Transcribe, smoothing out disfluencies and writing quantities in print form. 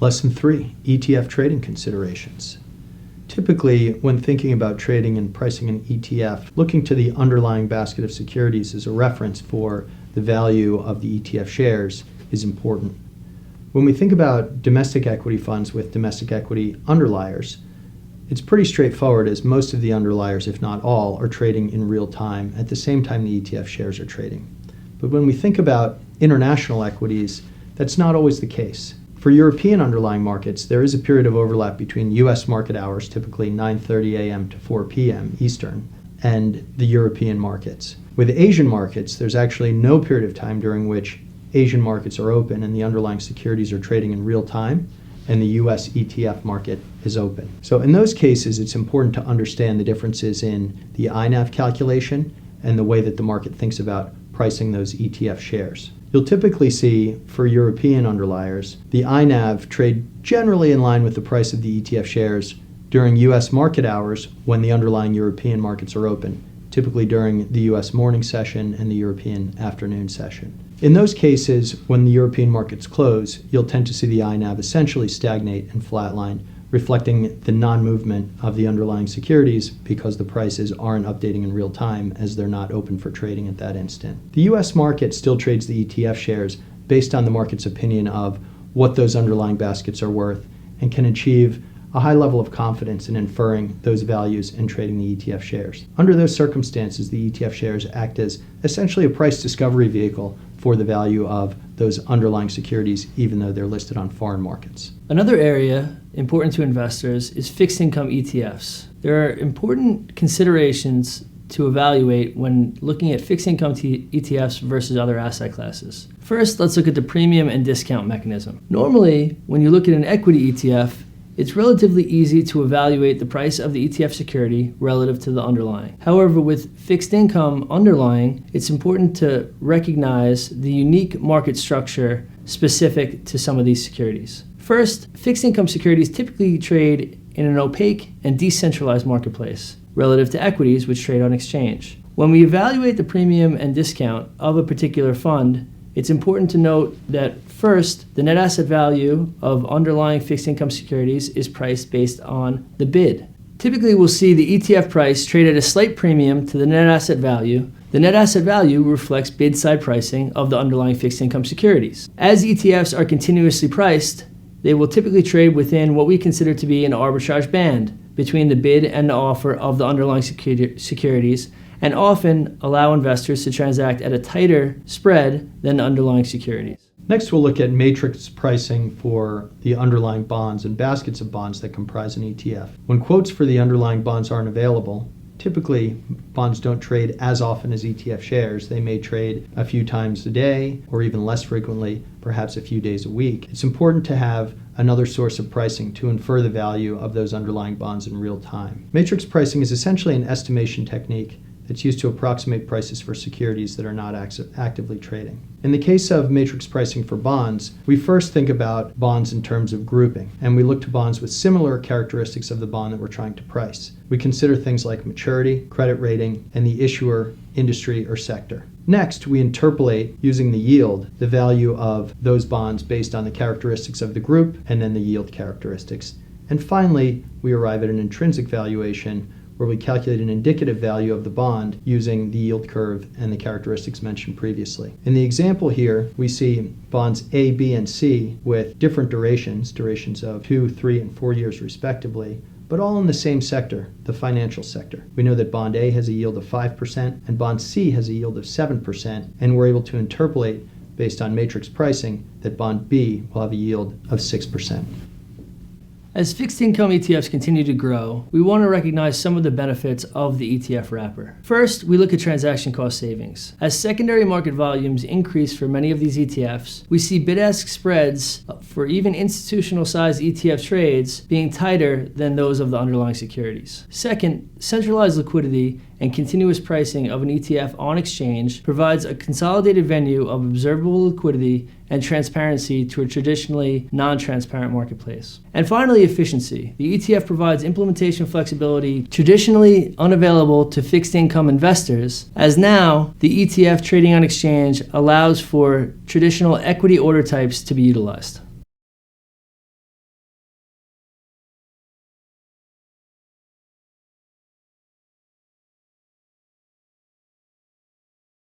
Lesson 3, ETF Trading Considerations. Typically, when thinking about trading and pricing an ETF, looking to the underlying basket of securities as a reference for the value of the ETF shares is important. When we think about domestic equity funds with domestic equity underliers, it's pretty straightforward, as most of the underliers, if not all, are trading in real time at the same time the ETF shares are trading. But when we think about international equities, that's not always the case. For European underlying markets, there is a period of overlap between US market hours, typically 9:30 a.m. to 4 p.m. Eastern, and the European markets. With Asian markets, there's actually no period of time during which Asian markets are open and the underlying securities are trading in real time, and the US ETF market is open. So in those cases, it's important to understand the differences in the INAV calculation and the way that the market thinks about pricing those ETF shares. You'll typically see, for European underliers, the INAV trade generally in line with the price of the ETF shares during US market hours when the underlying European markets are open, typically during the US morning session and the European afternoon session. In those cases, when the European markets close, you'll tend to see the INAV essentially stagnate and flatline, reflecting the non-movement of the underlying securities because the prices aren't updating in real time as they're not open for trading at that instant. The US market still trades the ETF shares based on the market's opinion of what those underlying baskets are worth and can achieve a high level of confidence in inferring those values and trading the ETF shares. Under those circumstances, the ETF shares act as essentially a price discovery vehicle for the value of those underlying securities, even though they're listed on foreign markets. Another area important to investors is fixed income ETFs. There are important considerations to evaluate when looking at fixed income ETFs versus other asset classes. First, let's look at the premium and discount mechanism. Normally, when you look at an equity ETF, it's relatively easy to evaluate the price of the ETF security relative to the underlying. However, with fixed income underlying, it's important to recognize the unique market structure specific to some of these securities. First, fixed income securities typically trade in an opaque and decentralized marketplace relative to equities, which trade on exchange. When we evaluate the premium and discount of a particular fund, it's important to note that first, the net asset value of underlying fixed income securities is priced based on the bid. Typically, we'll see the ETF price trade at a slight premium to the net asset value. The net asset value reflects bid side pricing of the underlying fixed income securities. As ETFs are continuously priced, they will typically trade within what we consider to be an arbitrage band between the bid and the offer of the underlying securities, and often allow investors to transact at a tighter spread than the underlying securities. Next, we'll look at matrix pricing for the underlying bonds and baskets of bonds that comprise an ETF. When quotes for the underlying bonds aren't available, typically bonds don't trade as often as ETF shares. They may trade a few times a day, or even less frequently, perhaps a few days a week. It's important to have another source of pricing to infer the value of those underlying bonds in real time. Matrix pricing is essentially an estimation technique that's used to approximate prices for securities that are not actively trading. In the case of matrix pricing for bonds, we first think about bonds in terms of grouping, and we look to bonds with similar characteristics of the bond that we're trying to price. We consider things like maturity, credit rating, and the issuer, industry, or sector. Next, we interpolate, using the yield, the value of those bonds based on the characteristics of the group and then the yield characteristics. And finally, we arrive at an intrinsic valuation, where we calculate an indicative value of the bond using the yield curve and the characteristics mentioned previously. In the example here, we see bonds A, B, and C with different durations of 2, 3, and 4 years respectively, but all in the same sector, the financial sector. We know that bond A has a yield of 5% and bond C has a yield of 7%, and we're able to interpolate, based on matrix pricing, that bond B will have a yield of 6%. As fixed income ETFs continue to grow, we want to recognize some of the benefits of the ETF wrapper. First, we look at transaction cost savings. As secondary market volumes increase for many of these ETFs, we see bid-ask spreads for even institutional-sized ETF trades being tighter than those of the underlying securities. Second, centralized liquidity and continuous pricing of an ETF on exchange provides a consolidated venue of observable liquidity and transparency to a traditionally non-transparent marketplace. And finally, efficiency. The ETF provides implementation flexibility traditionally unavailable to fixed income investors, as now the ETF trading on exchange allows for traditional equity order types to be utilized.